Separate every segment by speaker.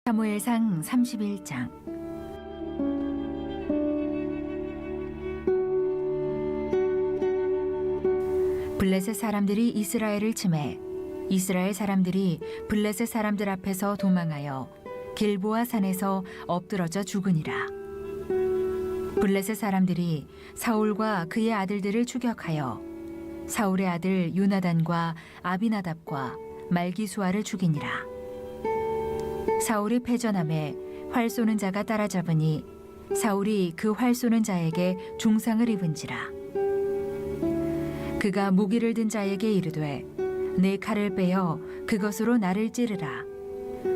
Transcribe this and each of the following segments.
Speaker 1: 사무엘상 31장. 블레셋 사람들이 이스라엘을 치매 이스라엘 사람들이 블레셋 사람들 앞에서 도망하여 길보아 산에서 엎드러져 죽으니라. 블레셋 사람들이 사울과 그의 아들들을 추격하여 사울의 아들 요나단과 아비나답과 말기수아를 죽이니라. 사울이 패전함에 활 쏘는 자가 따라잡으니 사울이 그 활 쏘는 자에게 중상을 입은지라. 그가 무기를 든 자에게 이르되 내 칼을 빼어 그것으로 나를 찌르라.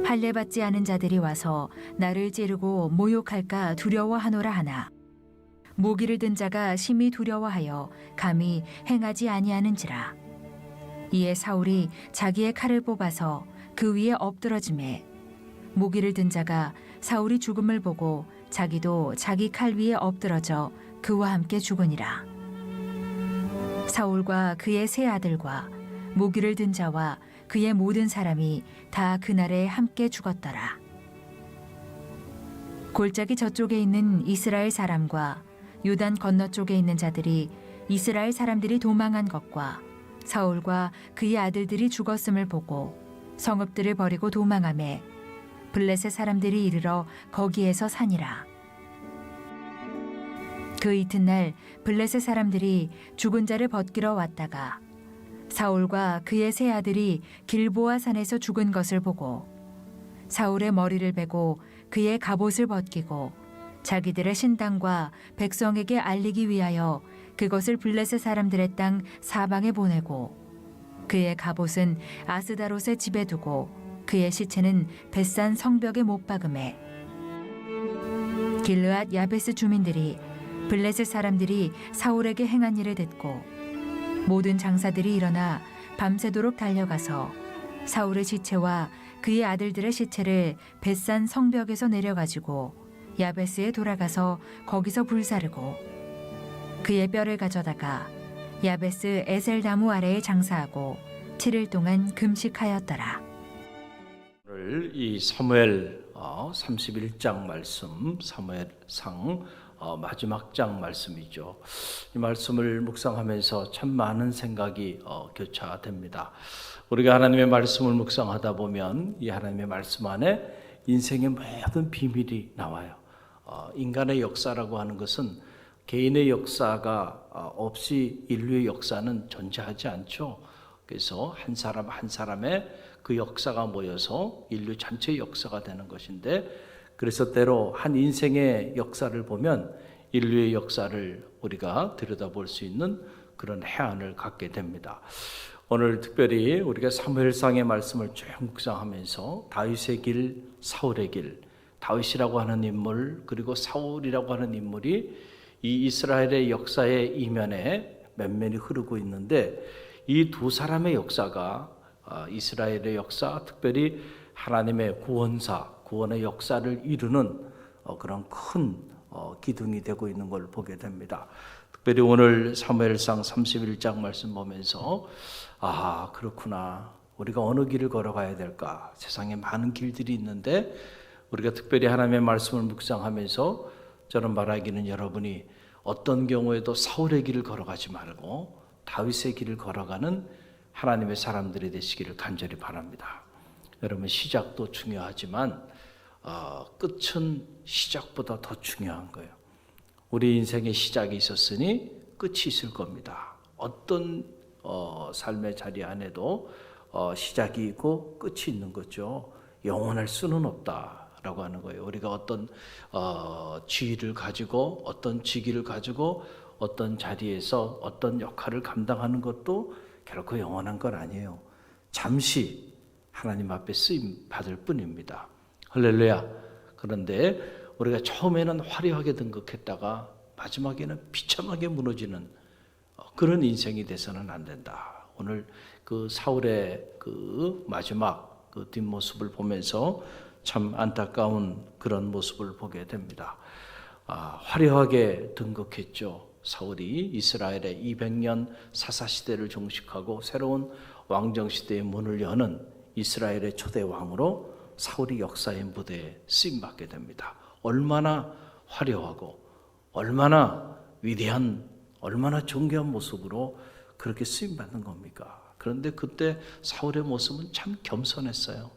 Speaker 1: 할례 받지 않은 자들이 와서 나를 찌르고 모욕할까 두려워하노라 하나 무기를 든 자가 심히 두려워하여 감히 행하지 아니하는지라. 이에 사울이 자기의 칼을 뽑아서 그 위에 엎드러지매 무기를 든 자가 사울이 죽음을 보고 자기도 자기 칼 위에 엎드러져 그와 함께 죽으니라. 사울과 그의 세 아들과 무기를 든 자와 그의 모든 사람이 다 그날에 함께 죽었더라. 골짜기 저쪽에 있는 이스라엘 사람과 요단 건너쪽에 있는 자들이 이스라엘 사람들이 도망한 것과 사울과 그의 아들들이 죽었음을 보고 성읍들을 버리고 도망하매 블레셋 사람들이 이르러 거기에서 사니라. 그 이튿날 블레셋 사람들이 죽은 자를 벗기러 왔다가 사울과 그의 세 아들이 길보아 산에서 죽은 것을 보고 사울의 머리를 베고 그의 갑옷을 벗기고 자기들의 신당과 백성에게 알리기 위하여 그것을 블레셋 사람들의 땅 사방에 보내고 그의 갑옷은 아스다롯의 집에 두고 그의 시체는 벳산 성벽에 못 박음에 길르앗 야베스 주민들이 블레셋 사람들이 사울에게 행한 일을 듣고 모든 장사들이 일어나 밤새도록 달려가서 사울의 시체와 그의 아들들의 시체를 벳산 성벽에서 내려가지고 야베스에 돌아가서 거기서 불사르고 그의 뼈를 가져다가 야베스 에셀 나무 아래에 장사하고 7일 동안 금식하였더라.
Speaker 2: 오늘 이 사무엘 31장 말씀, 사무엘상 마지막 장 말씀이죠. 이 말씀을 묵상하면서 참 많은 생각이 교차됩니다. 우리가 하나님의 말씀을 묵상하다 보면 이 하나님의 말씀 안에 인생의 모든 비밀이 나와요. 인간의 역사라고 하는 것은 개인의 역사가 없이 인류의 역사는 존재하지 않죠. 그래서 한 사람 한 사람의 그 역사가 모여서 인류 전체의 역사가 되는 것인데, 그래서 때로 한 인생의 역사를 보면 인류의 역사를 우리가 들여다볼 수 있는 그런 해안을 갖게 됩니다. 오늘 특별히 우리가 사무엘상의 말씀을 쭉 묵상하면서 다윗의 길, 사울의 길, 다윗이라고 하는 인물 그리고 사울이라고 하는 인물이 이 이스라엘의 역사의 이면에 면면이 흐르고 있는데, 이 두 사람의 역사가 이스라엘의 역사, 특별히 하나님의 구원사, 구원의 역사를 이루는 그런 큰 기둥이 되고 있는 걸 보게 됩니다. 특별히 오늘 사무엘상 31장 말씀 보면서 그렇구나, 우리가 어느 길을 걸어가야 될까? 세상에 많은 길들이 있는데 우리가 특별히 하나님의 말씀을 묵상하면서 저는 말하기는 여러분이 어떤 경우에도 사울의 길을 걸어가지 말고 다윗의 길을 걸어가는 하나님의 사람들이 되시기를 간절히 바랍니다. 여러분, 시작도 중요하지만 끝은 시작보다 더 중요한 거예요. 우리 인생의 시작이 있었으니 끝이 있을 겁니다. 어떤 삶의 자리 안에도 시작이 있고 끝이 있는 거죠. 영원할 수는 없다라고 하는 거예요. 우리가 어떤 지위를 가지고 어떤 직위를 가지고 어떤 자리에서 어떤 역할을 감당하는 것도 결코 영원한 건 아니에요. 잠시 하나님 앞에 쓰임 받을 뿐입니다. 할렐루야. 그런데 우리가 처음에는 화려하게 등극했다가 마지막에는 비참하게 무너지는 그런 인생이 돼서는 안 된다. 오늘 그 사울의 그 마지막 그 뒷모습을 보면서 참 안타까운 그런 모습을 보게 됩니다. 화려하게 등극했죠. 사울이 이스라엘의 200년 사사시대를 종식하고 새로운 왕정시대의 문을 여는 이스라엘의 초대 왕으로 사울이 역사의 무대에 쓰임받게 됩니다. 얼마나 화려하고 얼마나 위대한, 얼마나 존귀한 모습으로 그렇게 쓰임받는 겁니까? 그런데 그때 사울의 모습은 참 겸손했어요.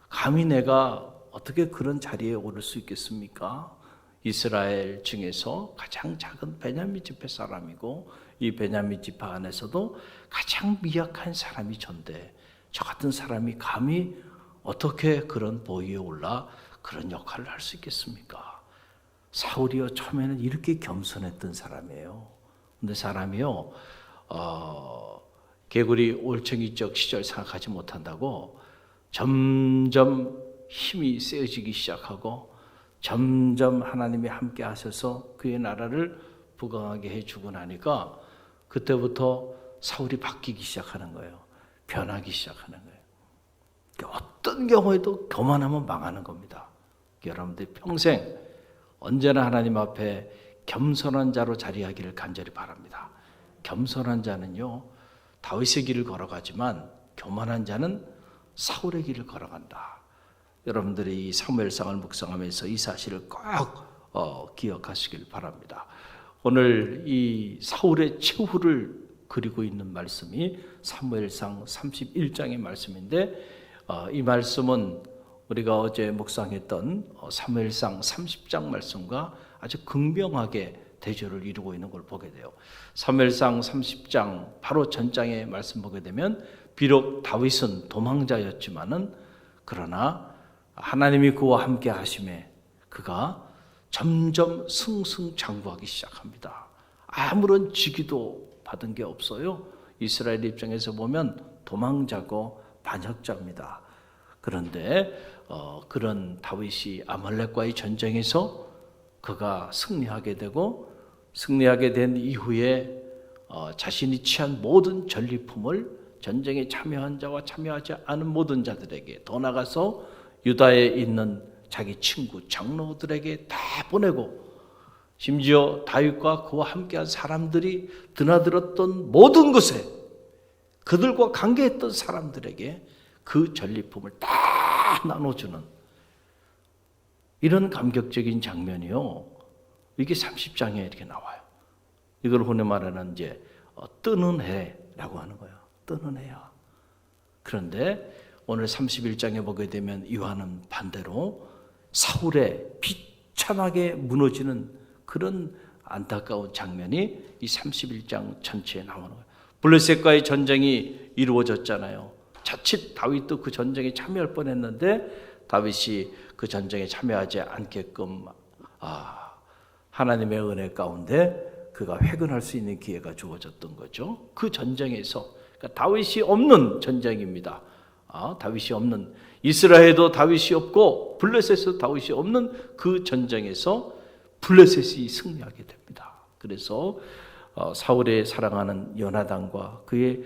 Speaker 2: 감히 내가 어떻게 그런 자리에 오를 수 있겠습니까? 이스라엘 중에서 가장 작은 베냐민 지파 사람이고 이 베냐민 지파 안에서도 가장 미약한 사람이 전데 저 같은 사람이 감히 어떻게 그런 보위에 올라 그런 역할을 할 수 있겠습니까? 사울이요 처음에는 이렇게 겸손했던 사람이에요. 근데 사람이요 개구리 올챙이적 시절 생각하지 못한다고 점점 힘이 세어지기 시작하고 점점 하나님이 함께 하셔서 그의 나라를 부강하게 해주고 나니까 그때부터 사울이 바뀌기 시작하는 거예요. 변하기 시작하는 거예요. 어떤 경우에도 교만하면 망하는 겁니다. 여러분들 평생 언제나 하나님 앞에 겸손한 자로 자리하기를 간절히 바랍니다. 겸손한 자는요 다윗의 길을 걸어가지만 교만한 자는 사울의 길을 걸어간다. 여러분들이 이 사무엘상을 묵상하면서 이 사실을 꼭 기억하시길 바랍니다. 오늘 이 사울의 최후를 그리고 있는 말씀이 사무엘상 31장의 말씀인데 이 말씀은 우리가 어제 묵상했던 사무엘상 30장 말씀과 아주 극명하게 대조를 이루고 있는 걸 보게 돼요. 사무엘상 30장 바로 전장의 말씀 보게 되면 비록 다윗은 도망자였지만은 그러나 하나님이 그와 함께 하심에 그가 점점 승승장구하기 시작합니다. 아무런 직위도 받은 게 없어요. 이스라엘 입장에서 보면 도망자고 반역자입니다. 그런데 그런 다윗이 아말렉과의 전쟁에서 그가 승리하게 되고 승리하게 된 이후에 자신이 취한 모든 전리품을 전쟁에 참여한 자와 참여하지 않은 모든 자들에게 더 나가서 유다에 있는 자기 친구 장로들에게 다 보내고 심지어 다윗과 그와 함께한 사람들이 드나들었던 모든 것에 그들과 관계했던 사람들에게 그 전리품을 다 나눠주는 이런 감격적인 장면이요. 이게 30장에 이렇게 나와요. 이걸 흔히 말하는 이제 뜨는 해라고 하는 거예요. 뜨는 해야. 그런데 오늘 31장에 보게 되면 이와는 반대로 사울의 비참하게 무너지는 그런 안타까운 장면이 이 31장 전체에 나오는 거예요. 블레셋과의 전쟁이 이루어졌잖아요. 자칫 다윗도 그 전쟁에 참여할 뻔했는데 다윗이 그 전쟁에 참여하지 않게끔 하나님의 은혜 가운데 그가 회근할 수 있는 기회가 주어졌던 거죠. 그 전쟁에서 그러니까 다윗이 없는 전쟁입니다. 다윗이 없는 이스라엘에도 다윗이 없고 블레셋에도 다윗이 없는 그 전쟁에서 블레셋이 승리하게 됩니다. 그래서 사울의 사랑하는 요나단과 그의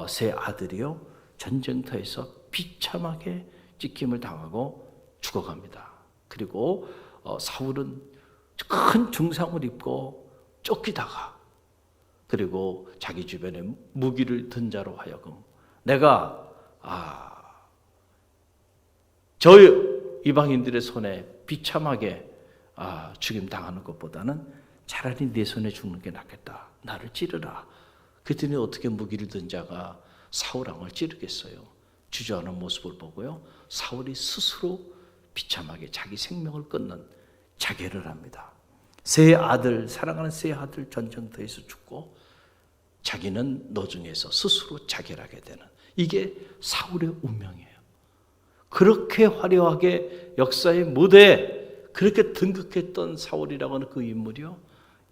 Speaker 2: 세 아들이요 전쟁터에서 비참하게 찍힘을 당하고 죽어갑니다. 그리고 사울은 큰 중상을 입고 쫓기다가 그리고 자기 주변에 무기를 든 자로 하여금 내가 저 이방인들의 손에 비참하게 죽임 당하는 것보다는 차라리 내 손에 죽는 게 낫겠다. 나를 찌르라. 그랬더니 어떻게 무기를 든 자가 사울 왕을 찌르겠어요. 주저하는 모습을 보고요. 사울이 스스로 비참하게 자기 생명을 끊는 자결을 합니다. 세 아들, 사랑하는 세 아들 전쟁터에서 죽고 자기는 노중에서 스스로 자결하게 되는 이게 사울의 운명이에요. 그렇게 화려하게 역사의 무대에 그렇게 등극했던 사울이라고 하는 그 인물이요.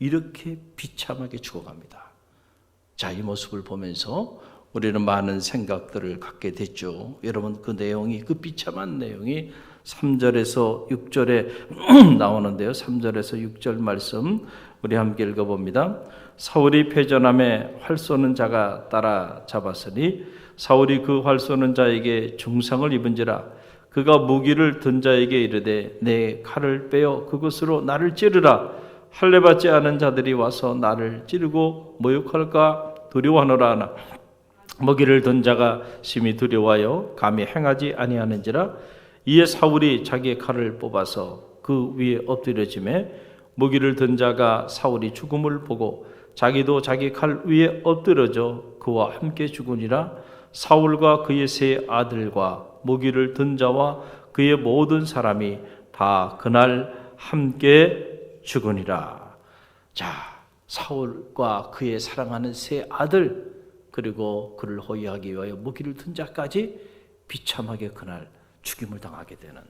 Speaker 2: 이렇게 비참하게 죽어갑니다. 자, 이 모습을 보면서 우리는 많은 생각들을 갖게 됐죠. 여러분 그 내용이 그 비참한 내용이 3절에서 6절에 나오는데요. 3절에서 6절 말씀 우리 함께 읽어봅니다. 사울이 패전함에 활 쏘는 자가 따라잡았으니 사울이 그 활 쏘는 자에게 중상을 입은지라 그가 무기를 든 자에게 이르되 내 칼을 빼어 그것으로 나를 찌르라. 할례 받지 않은 자들이 와서 나를 찌르고 모욕할까 두려워하노라 하나 무기를 든 자가 심히 두려워하여 감히 행하지 아니하는지라. 이에 사울이 자기의 칼을 뽑아서 그 위에 엎드려지매 무기를 든 자가 사울이 죽음을 보고 자기도 자기 칼 위에 엎드려져 그와 함께 죽으니라. 사울과 그의 세 아들과 무기를 든 자와 그의 모든 사람이 다 그날 함께 죽으니라. 자, 사울과 그의 사랑하는 세 아들 그리고 그를 호위하기 위하여 무기를 든 자까지 비참하게 그날 죽임을 당하게 되는,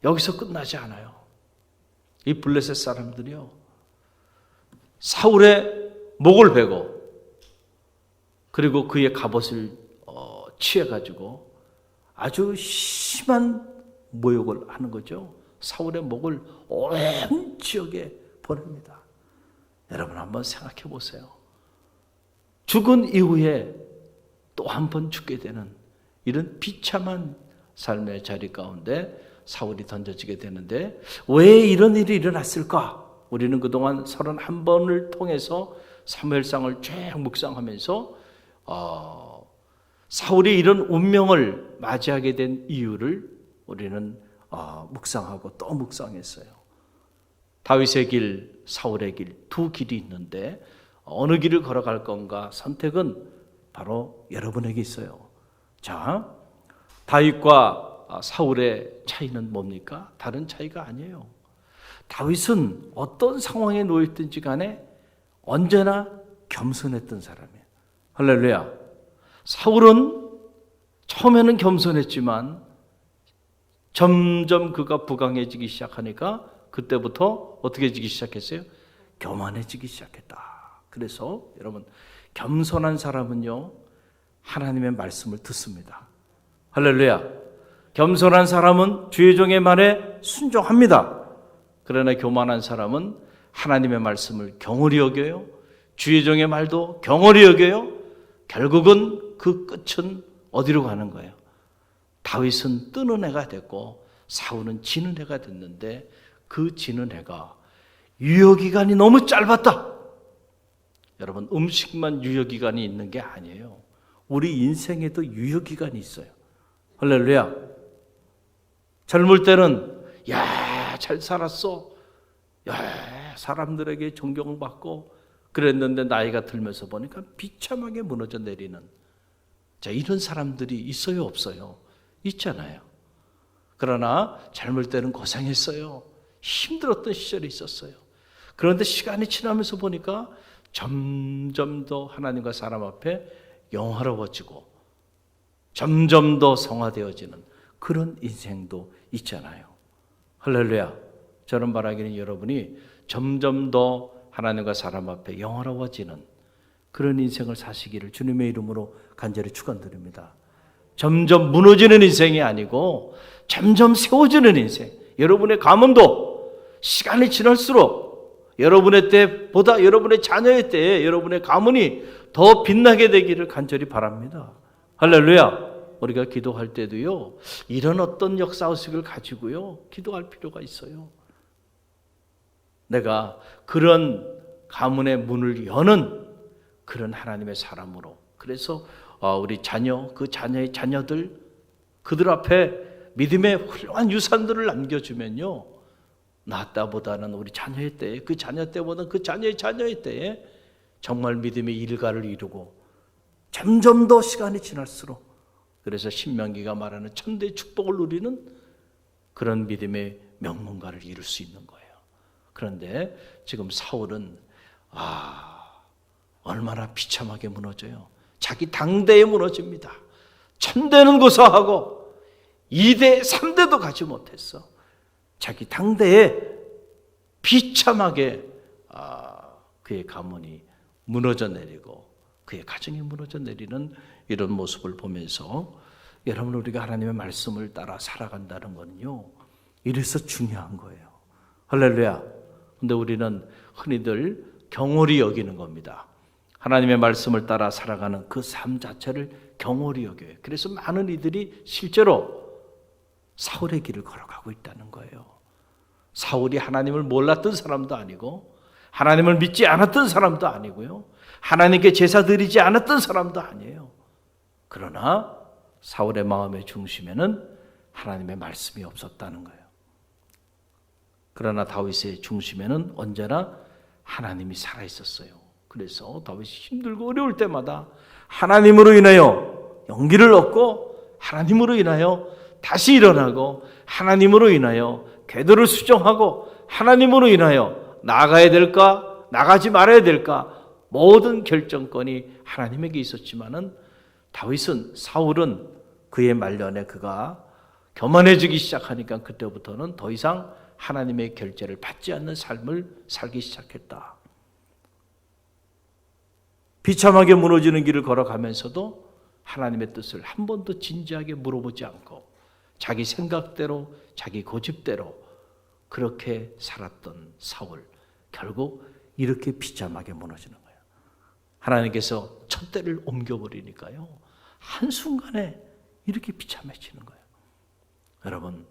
Speaker 2: 여기서 끝나지 않아요. 이 블레셋 사람들이요, 사울의 목을 베고 그리고 그의 갑옷을 취해가지고 아주 심한 모욕을 하는 거죠. 사울의 목을 오랜 지역에 보냅니다. 여러분 한번 생각해 보세요. 죽은 이후에 또 한 번 죽게 되는 이런 비참한 삶의 자리 가운데 사울이 던져지게 되는데, 왜 이런 일이 일어났을까? 우리는 그동안 31번을 통해서 사무엘상을 쭉 묵상하면서 사울이 이런 운명을 맞이하게 된 이유를 우리는 묵상하고 또 묵상했어요. 다윗의 길, 사울의 길, 두 길이 있는데 어느 길을 걸어갈 건가 선택은 바로 여러분에게 있어요. 자, 다윗과 사울의 차이는 뭡니까? 다른 차이가 아니에요. 다윗은 어떤 상황에 놓여있든지 간에 언제나 겸손했던 사람이에요. 할렐루야. 사울은 처음에는 겸손했지만 점점 그가 부강해지기 시작하니까 그때부터 어떻게 지기 시작했어요? 교만해지기 시작했다. 그래서 여러분, 겸손한 사람은요, 하나님의 말씀을 듣습니다. 할렐루야. 겸손한 사람은 주의 종의 말에 순종합니다. 그러나 교만한 사람은 하나님의 말씀을 경홀히 여겨요. 주의 종의 말도 경홀히 여겨요. 결국은 그 끝은 어디로 가는 거예요? 다윗은 뜨는 해가 됐고 사울은 지는 해가 됐는데, 그 지는 해가 유효기간이 너무 짧았다. 여러분, 음식만 유효기간이 있는 게 아니에요. 우리 인생에도 유효기간이 있어요. 할렐루야. 젊을 때는 야, 잘 살았어. 야, 사람들에게 존경받고 그랬는데 나이가 들면서 보니까 비참하게 무너져 내리는, 자, 이런 사람들이 있어요, 없어요? 있잖아요. 그러나 젊을 때는 고생했어요. 힘들었던 시절이 있었어요. 그런데 시간이 지나면서 보니까 점점 더 하나님과 사람 앞에 영화로워지고 점점 더 성화되어지는 그런 인생도 있잖아요. 할렐루야. 저는 바라기는 여러분이 점점 더 하나님과 사람 앞에 영화로워지는 그런 인생을 사시기를 주님의 이름으로 간절히 축원드립니다. 점점 무너지는 인생이 아니고 점점 세워지는 인생. 여러분의 가문도 시간이 지날수록 여러분의 때보다 여러분의 자녀의 때에 여러분의 가문이 더 빛나게 되기를 간절히 바랍니다. 할렐루야. 우리가 기도할 때도요, 이런 어떤 역사의식을 가지고요 기도할 필요가 있어요. 내가 그런 가문의 문을 여는 그런 하나님의 사람으로, 그래서 우리 자녀, 그 자녀의 자녀들, 그들 앞에 믿음의 훌륭한 유산들을 남겨주면요, 나 때보다는 우리 자녀의 때에, 그 자녀 때보다는 그 자녀의 자녀의 때에 정말 믿음의 일가를 이루고 점점 더 시간이 지날수록, 그래서 신명기가 말하는 천대의 축복을 누리는 그런 믿음의 명문가를 이룰 수 있는 거예요. 그런데 지금 사울은 얼마나 비참하게 무너져요. 자기 당대에 무너집니다. 천대는 고사하고 2대, 3대도 가지 못했어. 자기 당대에 비참하게 그의 가문이 무너져 내리고 그의 가정이 무너져 내리는 이런 모습을 보면서, 여러분, 우리가 하나님의 말씀을 따라 살아간다는 건요, 이래서 중요한 거예요. 할렐루야. 근데 우리는 흔히들 경홀히 여기는 겁니다. 하나님의 말씀을 따라 살아가는 그 삶 자체를 경홀히 여겨요. 그래서 많은 이들이 실제로 사울의 길을 걸어가고 있다는 거예요. 사울이 하나님을 몰랐던 사람도 아니고 하나님을 믿지 않았던 사람도 아니고요, 하나님께 제사 드리지 않았던 사람도 아니에요. 그러나 사울의 마음의 중심에는 하나님의 말씀이 없었다는 거예요. 그러나 다윗의 중심에는 언제나 하나님이 살아있었어요. 그래서 다윗이 힘들고 어려울 때마다 하나님으로 인하여 용기를 얻고 하나님으로 인하여 다시 일어나고 하나님으로 인하여 궤도를 수정하고 하나님으로 인하여 나가야 될까 나가지 말아야 될까 모든 결정권이 하나님에게 있었지만은 다윗은 사울은 그의 말년에 그가 교만해지기 시작하니까 그때부터는 더 이상 하나님의 결제를 받지 않는 삶을 살기 시작했다. 비참하게 무너지는 길을 걸어가면서도 하나님의 뜻을 한 번도 진지하게 물어보지 않고 자기 생각대로 자기 고집대로 그렇게 살았던 사울, 결국 이렇게 비참하게 무너지는 거예요. 하나님께서 촛대를 옮겨버리니까요 한순간에 이렇게 비참해지는 거예요. 여러분,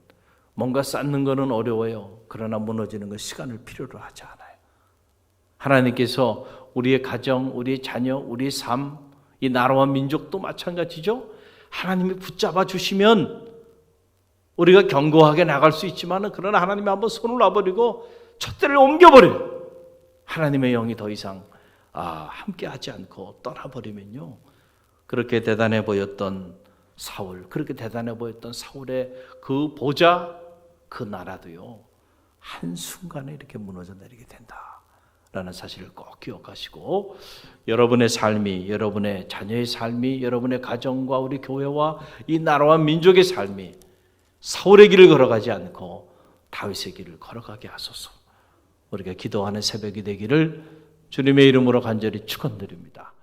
Speaker 2: 뭔가 쌓는 것은 어려워요. 그러나 무너지는 건 시간을 필요로 하지 않아요. 하나님께서 우리의 가정, 우리의 자녀, 우리의 삶, 이 나라와 민족도 마찬가지죠. 하나님이 붙잡아 주시면 우리가 견고하게 나갈 수 있지만 그러나 하나님이 한번 손을 놔버리고 촛대를 옮겨버려요. 하나님의 영이 더 이상 함께하지 않고 떠나버리면요. 그렇게 대단해 보였던 사울, 그렇게 대단해 보였던 사울의 그 보좌, 그 나라도요 한순간에 이렇게 무너져 내리게 된다라는 사실을 꼭 기억하시고 여러분의 삶이, 여러분의 자녀의 삶이, 여러분의 가정과 우리 교회와 이 나라와 민족의 삶이 사울의 길을 걸어가지 않고 다윗의 길을 걸어가게 하소서. 우리가 기도하는 새벽이 되기를 주님의 이름으로 간절히 축원드립니다.